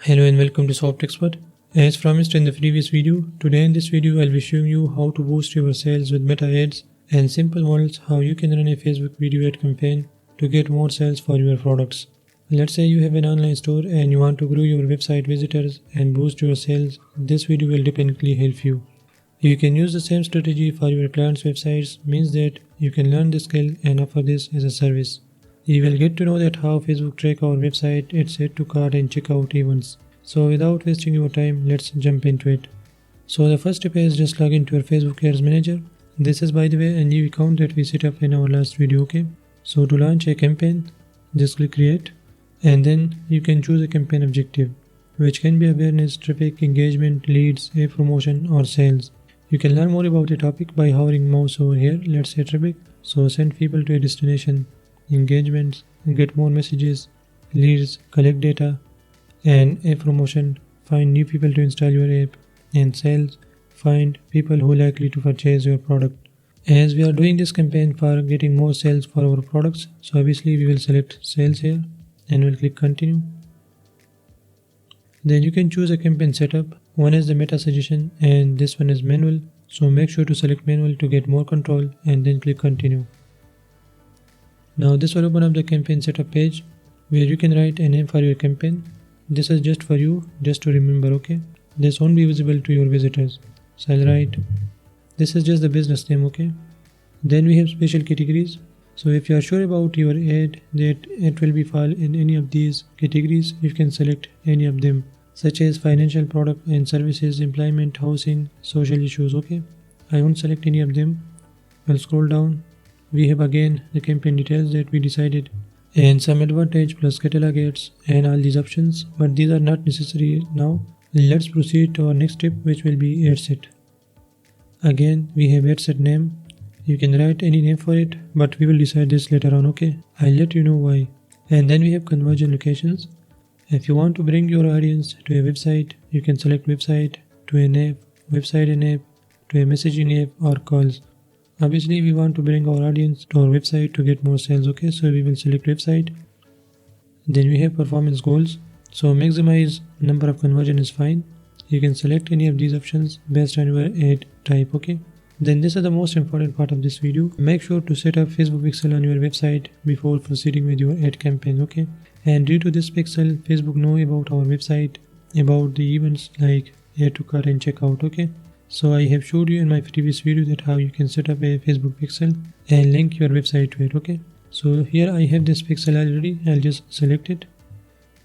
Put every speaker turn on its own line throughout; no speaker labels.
Hello and welcome to softexpert. As promised in the previous video, today in this video I'll be showing you how to boost your sales with meta ads and simple models how you can run a Facebook video ad campaign to get more sales for your products. Let's say you have an online store and you want to grow your website visitors and boost your sales. This video will definitely help you. You can use the same strategy for your clients' websites, means that you can learn the skill and offer this as a service. You will get to know that how Facebook track our website, its add to cart and checkout events. So without wasting your time, let's jump into it. So the first step is just log into your Facebook Ads Manager. This is, by the way, a new account that we set up in our last video, okay? So to launch a campaign, just click create and then you can choose a campaign objective, which can be awareness, traffic, engagement, leads, a promotion or sales. You can learn more about the topic by hovering mouse over here. Let's say traffic. So send people to a destination, engagements, get more messages, leads, collect data, and a promotion, find new people to install your app, and sales, find people who are likely to purchase your product. As we are doing this campaign for getting more sales for our products, so obviously we will select sales here and we'll click continue. Then you can choose a campaign setup. One is the meta suggestion and this one is manual, so make sure to select manual to get more control and then click continue. Now this will open up the campaign setup page where you can write a name for your campaign. This is just for you, just to remember, okay? This won't be visible to your visitors. So I'll write, this is just the business name, okay? Then we have special categories. So if you are sure about your ad that it will be fall in any of these categories, you can select any of them, such as financial, product and services, employment, housing, social issues, okay? I won't select any of them. I'll scroll down. We have again the campaign details that we decided and some advantage plus catalog ads and all these options, but these are not necessary now. Let's proceed to our next step, which will be ad set. Again we have ad set name. You can write any name for it, but we will decide this later on, okay? I'll let you know why. And then we have conversion locations. If you want to bring your audience to a website, you can select website, to an app, website and app, to a messaging app or calls. Obviously we want to bring our audience to our website to get more sales, okay? So we will select website. Then we have performance goals. So maximize number of conversion is fine. You can select any of these options based on your ad type, okay? Then this is the most important part of this video. Make sure to set up Facebook pixel on your website before proceeding with your ad campaign, okay? And due to this pixel, Facebook know about our website, about the events like add to cart and checkout, okay? So I have showed you in my previous video that how you can set up a Facebook pixel and link your website to it, okay? So here I have this pixel already. I'll just select it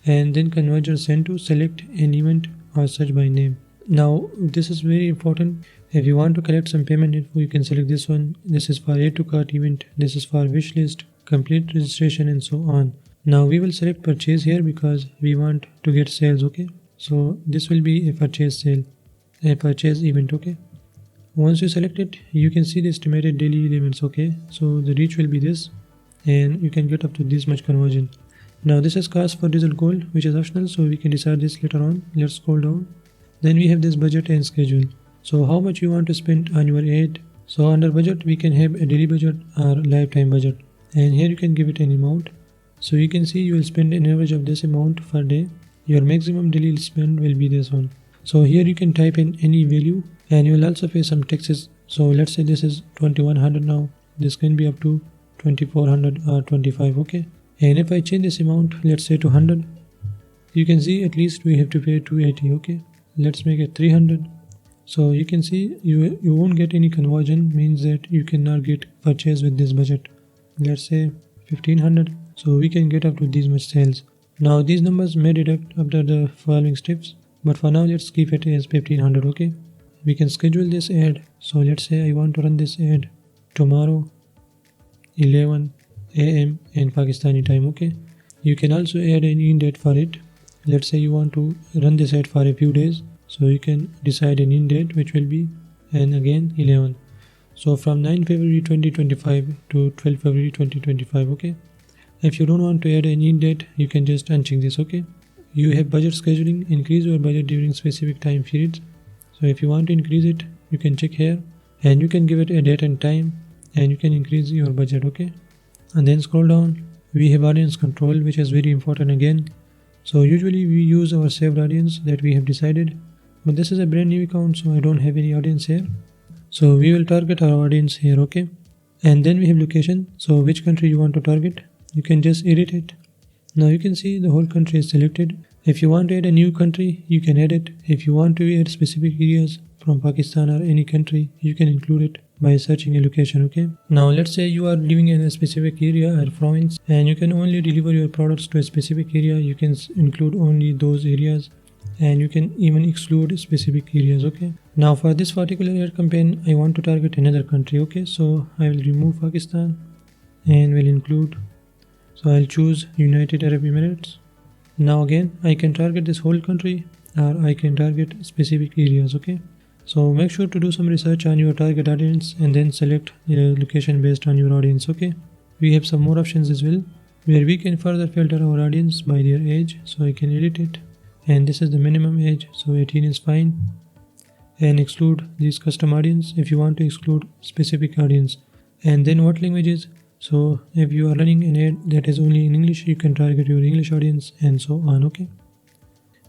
and then converger send to select an event or search by name. Now this is very important. If you want to collect some payment info, you can select this one. This is for add to cart event, this is for wish list, complete registration and so on. Now we will select purchase here because we want to get sales, okay? So this will be a purchase sale, a purchase event, okay? Once you select it, you can see the estimated daily elements, okay? So the reach will be this and you can get up to this much conversion. Now this is cost for result goal, which is optional, so we can decide this later on. Let's scroll down. Then we have this budget and schedule. So how much you want to spend on your ad. So under budget we can have a daily budget or lifetime budget, and here you can give it an amount. So you can see you will spend an average of this amount per day. Your maximum daily spend will be this one. So here you can type in any value and you will also pay some taxes. So let's say this is 2100 now. This can be up to 2400 or 25, okay? And if I change this amount, let's say to 100, you can see at least we have to pay 280, okay? Let's make it 300. So you can see you won't get any conversion, means that you cannot get purchase with this budget. Let's say 1500. So we can get up to these much sales. Now these numbers may deduct after the following steps, but for now let's keep it as 1500, okay? We can schedule this ad. So let's say I want to run this ad tomorrow 11 AM in Pakistani time, okay? You can also add an end date for it. Let's say you want to run this ad for a few days, so you can decide an end date, which will be, and again 11. So from 9 February 2025 to 12 February 2025, okay? If you don't want to add an end date, you can just uncheck this, okay? You have budget scheduling, increase your budget during specific time periods. So if you want to increase it, you can check here and you can give it a date and time and you can increase your budget, okay? And then scroll down. We have audience control, which is very important again. So usually we use our saved audience that we have decided, but this is a brand new account, so I don't have any audience here. So we will target our audience here, okay? And then we have location, so which country you want to target, you can just edit it. Now you can see the whole country is selected. If you want to add a new country, you can add it. If you want to add specific areas from Pakistan or any country, you can include it by searching a location, okay? Now let's say you are living in a specific area or province and you can only deliver your products to a specific area. You can include only those areas and you can even exclude specific areas, okay? Now for this particular ad campaign, I want to target another country, okay? So I will remove Pakistan and will include, so I'll choose United Arab Emirates. Now again, I can target this whole country or I can target specific areas, okay? So make sure to do some research on your target audience and then select the location based on your audience, okay? We have some more options as well where we can further filter our audience by their age, so I can edit it. And this is the minimum age, so 18 is fine. And exclude this custom audience if you want to exclude specific audience. And then what languages? So if you are running an ad that is only in English, you can target your English audience and so on, okay?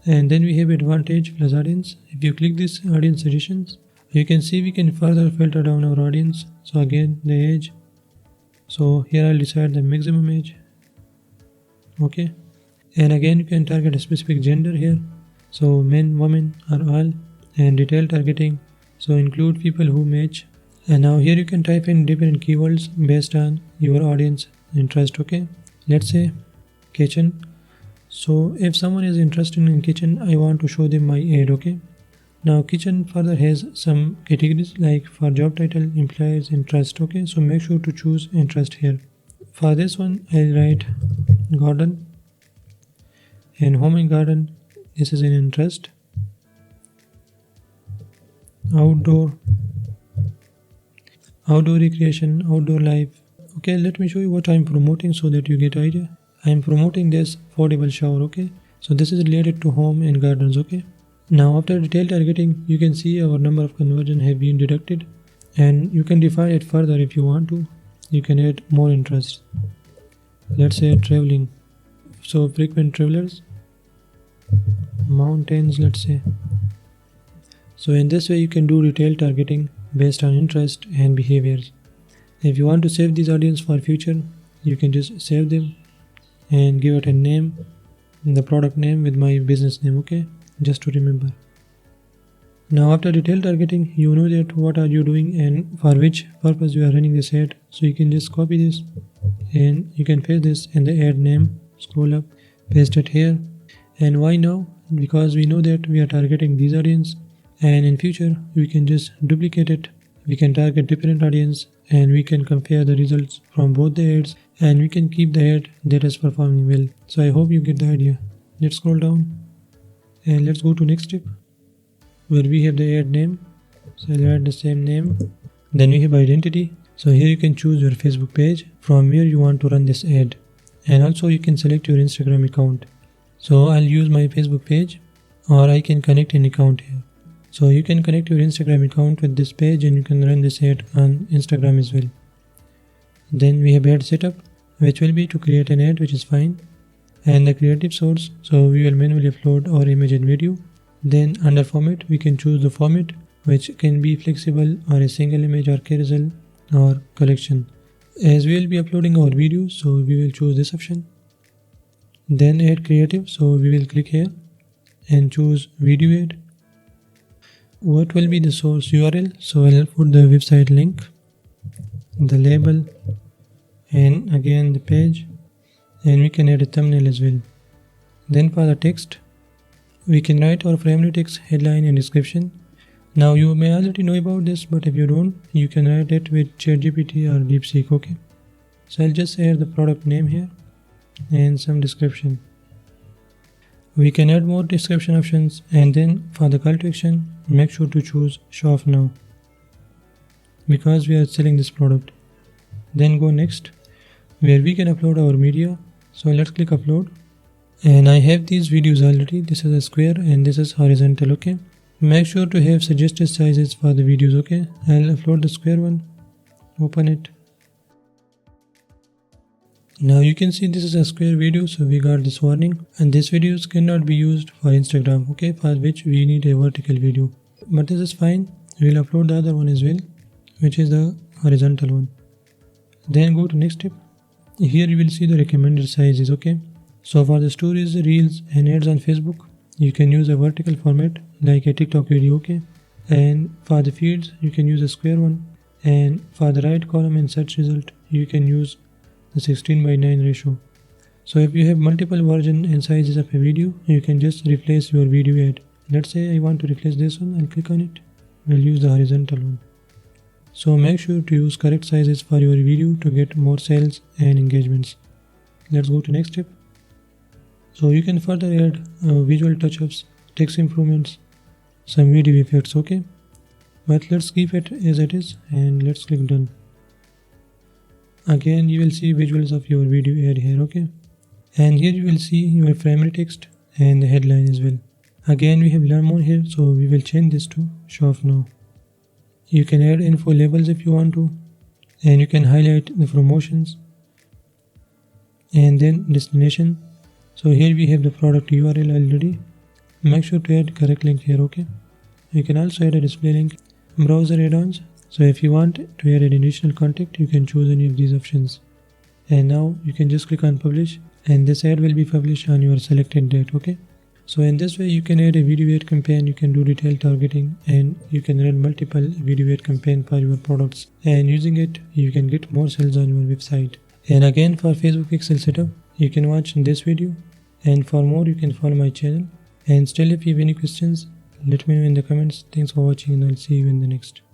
And then we have advantage plus audience. If you click this audience suggestions, you can see we can further filter down our audience. So again, the age. So here I'll decide the maximum age, okay? And again, you can target a specific gender here. So men, women are all. And detailed targeting, so include people who match. And now here you can type in different keywords based on your audience interest, okay? Let's say kitchen. So if someone is interested in kitchen, I want to show them my ad, okay? Now kitchen further has some categories like for job title, implies interest, okay? So make sure to choose interest here. For this one, I'll write garden and home and garden. This is an interest. Outdoor recreation, outdoor life. Okay, let me show you what I'm promoting so that you get idea. I'm promoting this foldable shower, okay? So this is related to home and gardens, okay? Now after detailed targeting, you can see our number of conversion have been deducted, and you can define it further if you want to. You can add more interest. Let's say traveling. So frequent travelers, mountains, let's say. So in this way you can do retail targeting based on interest and behaviors. If you want to save these audience for future, you can just save them and give it a name, the product name with my business name, okay? Just to remember. Now after detail targeting, you know that what are you doing and for which purpose you are running this ad. So you can just copy this and you can paste this in the ad name, scroll up, paste it here. And why now? Because we know that we are targeting these audience. And in future, we can just duplicate it. We can target different audience and we can compare the results from both the ads and we can keep the ad that is performing well. So I hope you get the idea. Let's scroll down and let's go to next step where we have the ad name. So I'll add the same name. Then we have identity. So here you can choose your Facebook page from where you want to run this ad. And also you can select your Instagram account. So I'll use my Facebook page or I can connect an account here. So you can connect your Instagram account with this page and you can run this ad on Instagram as well. Then we have ad setup, which will be to create an ad, which is fine. And the creative source, so we will manually upload our image and video. Then under format, we can choose the format, which can be flexible or a single image or carousel or collection. As we will be uploading our videos, so we will choose this option. Then add creative, so we will click here and choose video ad. What will be the source URL? So I'll put the website link, the label, and again the page, and we can add a thumbnail as well. Then for the text, we can write our primary text, headline and description. Now you may already know about this, but if you don't, you can write it with ChatGPT or DeepSeek, okay? So I'll just add the product name here and some description. We can add more description options, and then for the call to action, make sure to choose shop now because we are selling this product. Then go next where we can upload our media. So let's click upload, and I have these videos already. This is a square and this is horizontal, okay? Make sure to have suggested sizes for the videos, okay? I'll upload the square one, open it, Now you can see this is a square video, so we got this warning, and this videos cannot be used for Instagram, okay, for which we need a vertical video. But this is fine, we'll upload the other one as well, which is the horizontal one. Then go to next step. Here you will see the recommended sizes, okay. So for the stories, reels and ads on Facebook, you can use a vertical format like a TikTok video, okay. And for the feeds, you can use a square one. And for the right column and search result, you can use the 16:9 ratio. So if you have multiple versions and sizes of a video, you can just replace your video ad. Let's say I want to replace this one, I'll click on it. We'll use the horizontal one. So make sure to use correct sizes for your video to get more sales and engagements. Let's go to next step. So you can further add visual touch-ups, text improvements, some video effects, okay. But let's keep it as it is and let's click done. Again you will see visuals of your video ad here, okay. And here you will see your primary text and the headline as well. Again we have learn more here, so we will change this to show off now. You can add info labels if you want to, and you can highlight the promotions and then destination. So here we have the product URL already. Make sure to add correct link here, okay. You can also add a display link, browser add-ons. So if you want to add an additional contact, you can choose any of these options. And now you can just click on publish, and this ad will be published on your selected date, okay. So in this way you can add a video ad campaign, you can do detailed targeting, and you can run multiple video ad campaign for your products, and using it you can get more sales on your website. And again, for Facebook Excel setup, you can watch this video, and for more you can follow my channel. And still, if you have any questions, let me know in the comments. Thanks for watching, and I'll see you in the next.